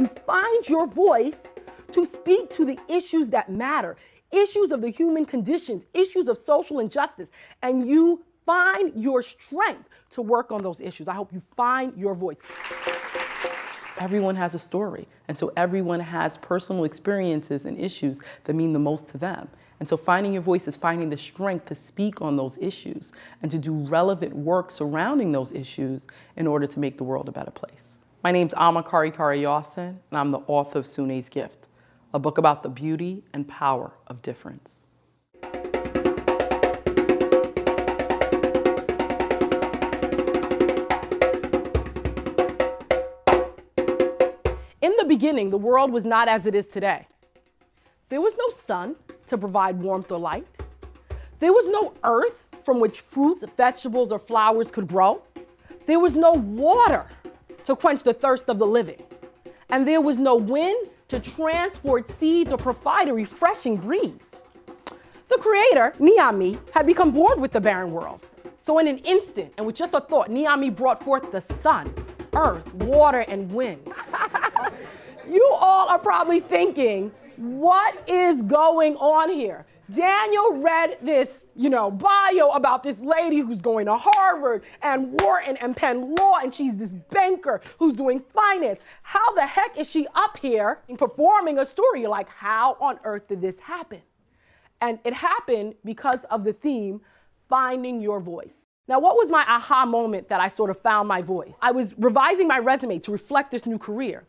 You find your voice to speak to the issues that matter, issues of the human conditions, issues of social injustice, and you find your strength to work on those issues. I hope you find your voice. Everyone has a story, and so everyone has personal experiences and issues that mean the most to them. And so finding your voice is finding the strength to speak on those issues and to do relevant work surrounding those issues in order to make the world a better place. My name's Karikari, and I'm the author of Sune's Gift, a book about the beauty and power of difference. In the beginning, the world was not as it is today. There was no sun to provide warmth or light. There was no earth from which fruits, vegetables, or flowers could grow. There was no water to quench the thirst of the living. And there was no wind to transport seeds or provide a refreshing breeze. The creator, Niami, had become bored with the barren world. So in an instant, and with just a thought, Niami brought forth the sun, earth, water, and wind. You all are probably thinking, what is going on here? Daniel read this, bio about this lady who's going to Harvard and Wharton and Penn Law, and she's this banker who's doing finance. How the heck is she up here performing a story? You're like, how on earth did this happen? And it happened because of the theme, finding your voice. Now, what was my aha moment that I sort of found my voice? I was revising my resume to reflect this new career.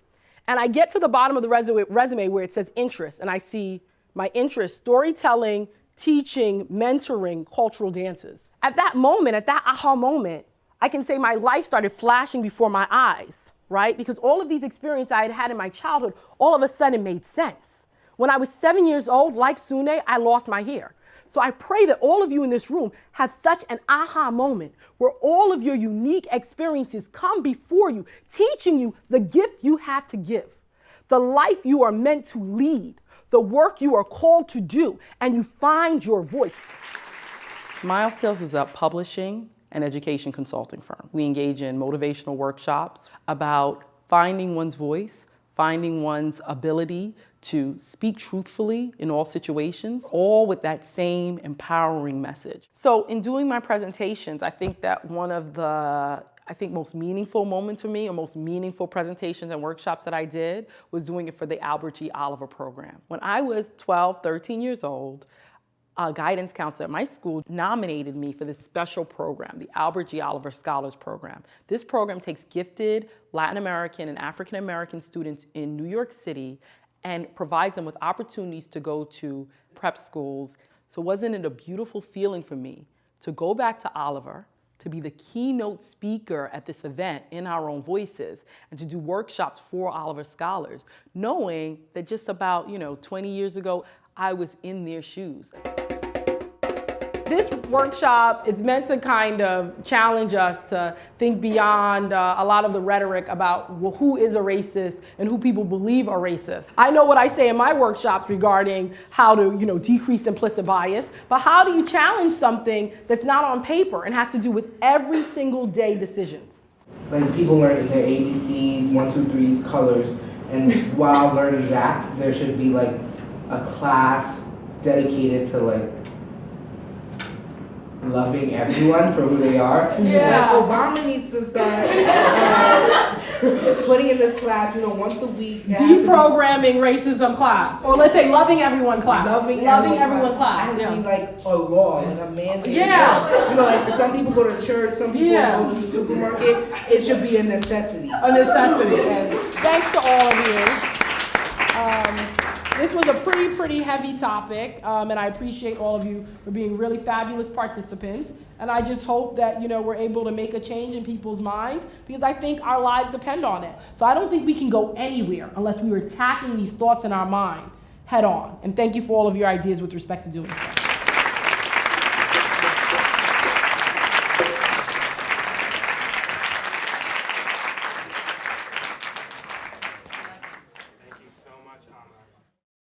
And I get to the bottom of the resume where it says interest, and I see my interest, storytelling, teaching, mentoring, cultural dances. At that moment, at that aha moment, I can say my life started flashing before my eyes, right? Because all of these experiences I had had in my childhood all of a sudden made sense. When I was 7 years old, like Sune, I lost my hair. So I pray that all of you in this room have such an aha moment where all of your unique experiences come before you, teaching you the gift you have to give, the life you are meant to lead, the work you are called to do, and you find your voice. Miles Tales is a publishing and education consulting firm. We engage in motivational workshops about finding one's voice, finding one's ability to speak truthfully in all situations, all with that same empowering message. So in doing my presentations, I think that one of the most meaningful moments for me, or most meaningful presentations and workshops that I did, was doing it for the Albert G. Oliver program. When I was 12, 13 years old, a guidance counselor at my school nominated me for this special program, the Albert G. Oliver Scholars Program. This program takes gifted Latin American and African American students in New York City and provides them with opportunities to go to prep schools. So wasn't it a beautiful feeling for me to go back to Oliver, to be the keynote speaker at this event in our own voices, and to do workshops for Oliver scholars, knowing that just about 20 years ago, I was in their shoes. This workshop is meant to kind of challenge us to think beyond a lot of the rhetoric about who is a racist and who people believe are racist. I know what I say in my workshops regarding how to decrease implicit bias, but how do you challenge something that's not on paper and has to do with every single day decisions? Like people learn their ABCs, 1, 2, 3s, colors, and while learning that, there should be like a class dedicated to like loving everyone for who they are. Yeah. Like Obama needs to start putting in this class, once a week. Deprogramming racism class. Or let's say loving everyone class. Loving everyone class. It has to be like a law, like a mandate. Yeah. Like some people go to church, some people go to the supermarket. It should be a necessity. A necessity. Thanks to all of you. This was a pretty heavy topic, and I appreciate all of you for being really fabulous participants. And I just hope that we're able to make a change in people's minds, because I think our lives depend on it. So I don't think we can go anywhere unless we are attacking these thoughts in our mind head on. And thank you for all of your ideas with respect to doing so.